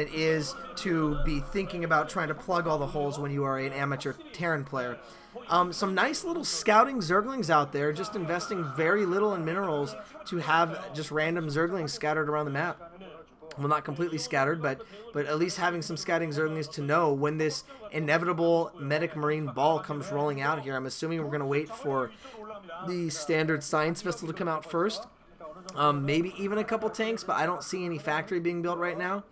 it is to be thinking about trying to plug all the holes when you are an amateur Terran player. Some nice little scouting Zerglings out there, just investing very little in minerals to have just random Zerglings scattered around the map. Well, not completely scattered, but at least having some scouting Zerglings to know when this inevitable Medic Marine ball comes rolling out here. I'm assuming we're going to wait for the standard Science Vessel to come out first. Maybe even a couple tanks, but I don't see any factory being built right now.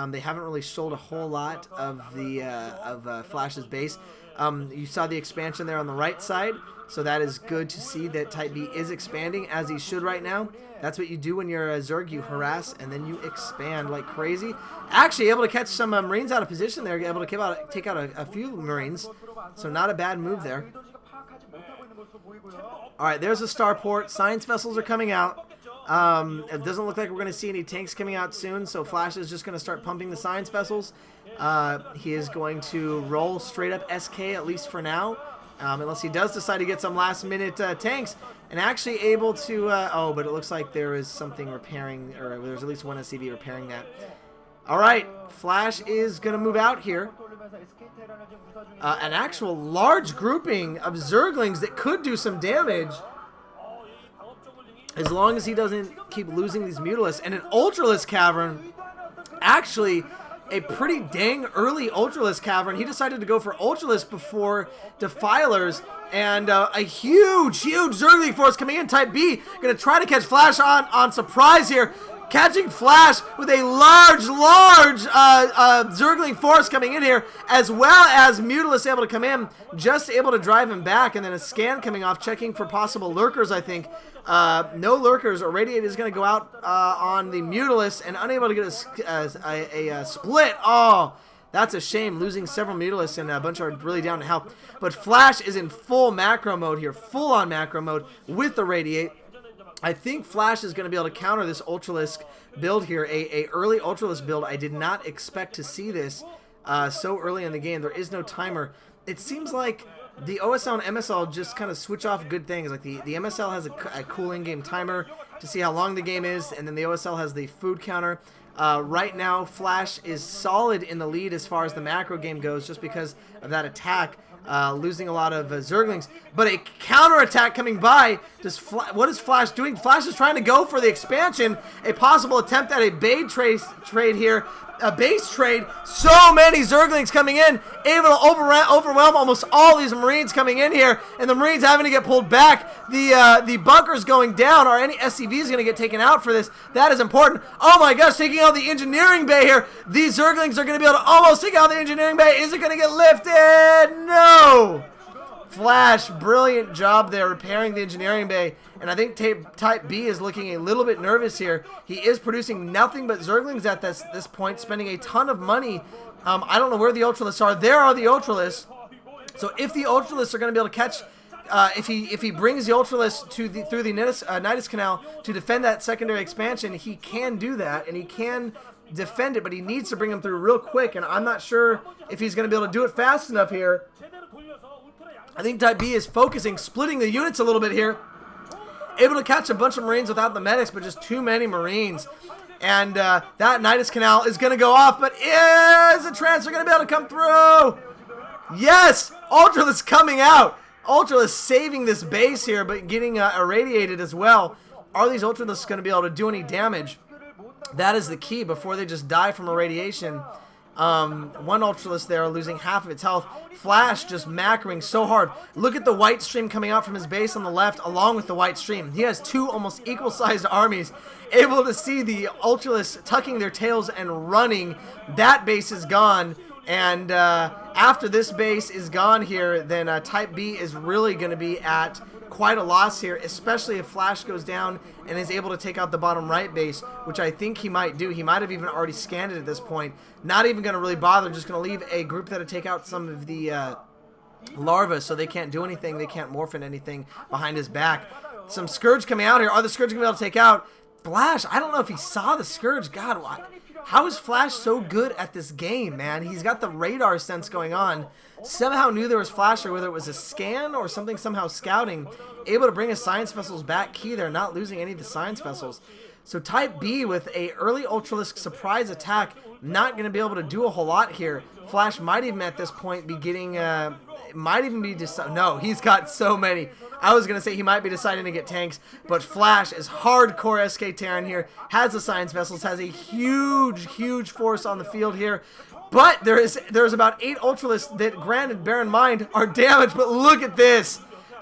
They haven't really sold a whole lot of the Flash's base. You saw the expansion there on the right side, so that is good to see that Type B is expanding as he should right now. That's what you do when you're a Zerg. You harass and then you expand like crazy. Actually able to catch some Marines out of position there, able to take out a few Marines, so not a bad move there. Alright, there's a starport. Science vessels are coming out. It doesn't look like we're going to see any tanks coming out soon, so Flash is just going to start pumping the science vessels. He is going to roll straight up SK, at least for now, unless he does decide to get some last minute tanks, and actually able to, oh, but it looks like there is something repairing, or there's at least one SCV repairing that. Alright, Flash is going to move out here. An actual large grouping of Zerglings that could do some damage, as long as he doesn't keep losing these Mutalisks. And an Ultralisk Cavern, actually a pretty dang early Ultralisk Cavern. He decided to go for Ultralisk before Defilers, and a huge Zergling force coming in. Type B going to try to catch Flash on surprise here. Catching Flash with a large Zergling force coming in here, as well as Mutalisks able to come in, just able to drive him back, and then a scan coming off, checking for possible lurkers, I think. No lurkers. Irradiate is going to go out on the Mutalisks, and unable to get a split. Oh, that's a shame, losing several Mutalisks, and a bunch are really down to health. But Flash is in full macro mode here, full on macro mode with the Irradiate. I think Flash is going to be able to counter this Ultralisk build here, a early Ultralisk build. I did not expect to see this so early in the game. There is no timer. It seems like the OSL and MSL just kind of switch off good things. Like the MSL has a cool in-game timer to see how long the game is, and then the OSL has the food counter. Right now, Flash is solid in the lead as far as the macro game goes, just because of that attack. Losing a lot of Zerglings, but a counterattack coming by. What is Flash doing? Flash is trying to go for the expansion, a possible attempt at a bait trade here, a base trade. So many Zerglings coming in, able to overwhelm almost all these Marines coming in here, and the Marines having to get pulled back. The bunkers going down. Are any SCVs going to get taken out for this? That is important. Oh my gosh, taking out the engineering bay here. These Zerglings are going to be able to almost take out the engineering bay. Is it going to get lifted? No! Flash, brilliant job there repairing the engineering bay. And I think Type B is looking a little bit nervous here. He is producing nothing but Zerglings at this point, spending a ton of money. I don't know where the Ultralisks are. There are the Ultralisks. So if the Ultralisks are going to be able to catch, if he brings the Ultralisks through the Nidus Canal to defend that secondary expansion, he can do that, and he can defend it, but he needs to bring them through real quick, and I'm not sure if he's going to be able to do it fast enough here. I think Type B is focusing, splitting the units a little bit here. Able to catch a bunch of Marines without the medics, but just too many Marines. And that Nidus Canal is going to go off, but is the transfer going to be able to come through? Yes! Ultralisk coming out. Ultralisk saving this base here, but getting irradiated as well. Are these Ultralisks going to be able to do any damage? That is the key before they just die from irradiation. One Ultralisk there losing half of its health. Flash just macroing so hard. Look at the white stream coming out from his base on the left along with the white stream. He has two almost equal sized armies. Able to see the Ultralisks tucking their tails and running. That base is gone. And after this base is gone here, then Type B is really going to be at quite a loss here, especially if Flash goes down and is able to take out the bottom right base, which I think he might do. He might have even already scanned it at this point. Not even going to really bother, just going to leave a group that'll take out some of the larvae so they can't do anything. They can't morph in anything behind his back. Some Scourge coming out here. Are the Scourge going to be able to take out Flash? I don't know if he saw the Scourge. God, how is Flash so good at this game, man? He's got the radar sense going on. Somehow knew there was Flash, or whether it was a scan or something, somehow scouting. Able to bring his science vessels back. Key there, not losing any of the science vessels. So Type B with a early Ultralisk surprise attack, not going to be able to do a whole lot here. Flash might even at this point be getting, might even be, no, he's got so many. I was going to say he might be deciding to get tanks, but Flash is hardcore SK Terran here, has the Science Vessels, has a huge force on the field here. But there's about 8 Ultralisks that, granted, bear in mind, are damaged, but look at this.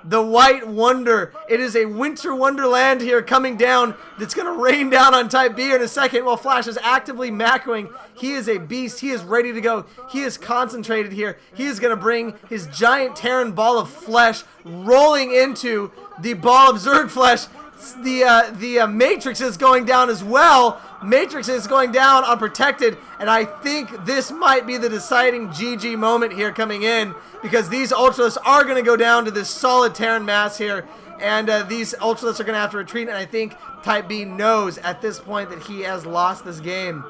The White Wonder. It is a winter wonderland here coming down that's going to rain down on Type B in a second while Flash is actively macroing. He is a beast. He is ready to go. He is concentrated here. He is going to bring his giant Terran ball of flesh rolling into the ball of Zerg flesh. The Matrix is going down as well. Matrix is going down unprotected, and I think this might be the deciding GG moment here coming in, because these Ultralisks are going to go down to this solid Terran mass here, and these Ultralisks are going to have to retreat, and I think Type B knows at this point that he has lost this game,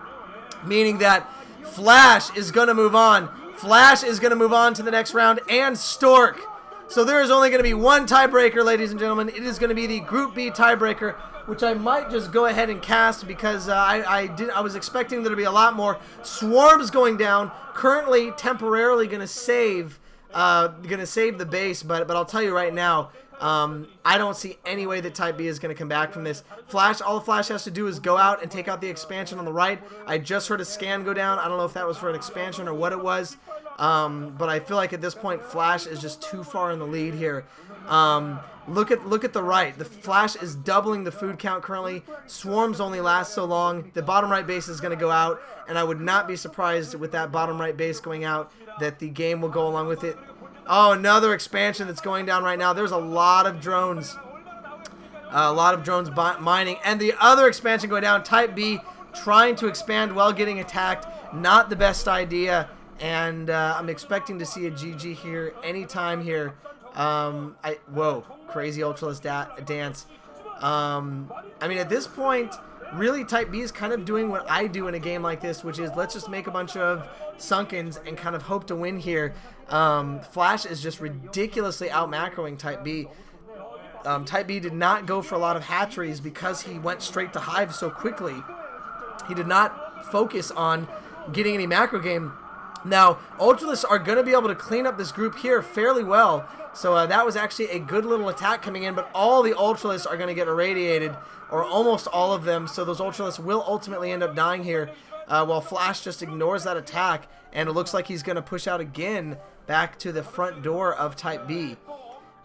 meaning that Flash is going to move on. Flash is going to move on to the next round, and Stork. So there is only going to be one tiebreaker, ladies and gentlemen. It is going to be the Group B tiebreaker, which I might just go ahead and cast because I was expecting there to be a lot more. Swarm's going down. Currently, temporarily going to save the base, but I'll tell you right now, I don't see any way that Type B is going to come back from this. Flash, all the Flash has to do is go out and take out the expansion on the right. I just heard a scan go down. I don't know if that was for an expansion or what it was. But I feel like at this point Flash is just too far in the lead here. Look at the right. The Flash is doubling the food count currently. Swarms only last so long. The bottom right base is going to go out, and I would not be surprised with that bottom right base going out that the game will go along with it. Oh, another expansion that's going down right now. There's a lot of drones. Mining, and the other expansion going down. Type B trying to expand while getting attacked. Not the best idea. And I'm expecting to see a GG here anytime here. Whoa, crazy Ultralisk dance. I mean, at this point, really Type B is kind of doing what I do in a game like this, which is let's just make a bunch of Sunkens and kind of hope to win here. Flash is just ridiculously out-macroing Type B. Type B did not go for a lot of hatcheries because he went straight to Hive so quickly. He did not focus on getting any macro game. Now, Ultralisks are going to be able to clean up this group here fairly well. So that was actually a good little attack coming in, but all the Ultralisks are going to get irradiated, or almost all of them. So those Ultralisks will ultimately end up dying here, while Flash just ignores that attack, and it looks like he's going to push out again back to the front door of Type B.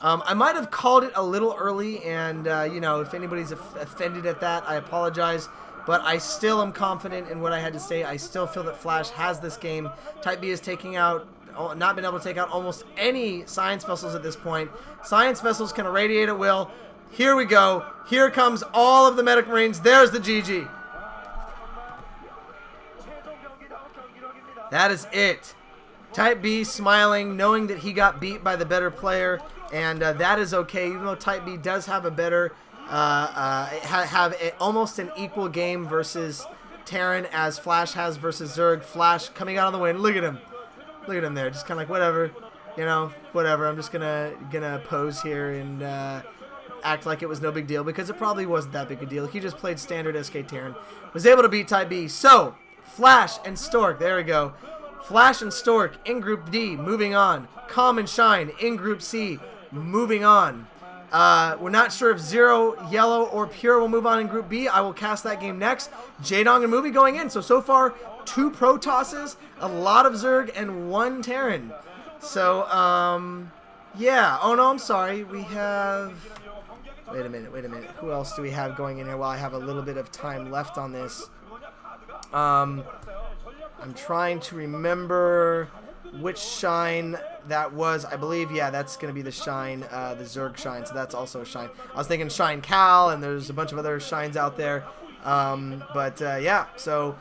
I might have called it a little early, and, you know, if anybody's offended at that, I apologize. But I still am confident in what I had to say. I still feel that Flash has this game. Type B is taking out, not been able to take out almost any Science Vessels at this point. Science Vessels can irradiate at will. Here we go. Here comes all of the Medic Marines. There's the GG. That is it. Type B smiling, knowing that he got beat by the better player. And that is okay, even though Type B does have a better... almost an equal game versus Terran as Flash has versus Zerg. Flash coming out of the win. Look at him. Look at him there. Just kind of like, whatever. You know, whatever. I'm just gonna pose here and act like it was no big deal, because it probably wasn't that big a deal. He just played standard SK Terran. Was able to beat Type B. So, Flash and Stork. There we go. Flash and Stork in Group D. Moving on. Calm and Shine in Group C. Moving on. We're not sure if Zero, Yellow, or Pure will move on in Group B. I will cast that game next. Jaedong and Movie going in. So far, 2 Protosses, a lot of Zerg, and 1 Terran. So, yeah. Oh, no, I'm sorry. We have... Wait a minute. Who else do we have going in here while I have a little bit of time left on this? I'm trying to remember which Shine... that was, I believe, yeah, that's going to be the Shine, the Zerg Shine, so that's also a Shine. I was thinking Shine Cal, and there's a bunch of other Shines out there. Yeah, so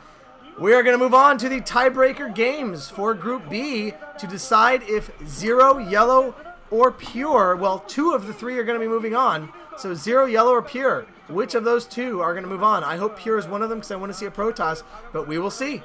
we are going to move on to the tiebreaker games for Group B to decide if Zero, Yellow, or Pure, well, 2 of the 3 are going to be moving on. So Zero, Yellow, or Pure, which of those 2 are going to move on? I hope Pure is one of them because I want to see a Protoss, but we will see.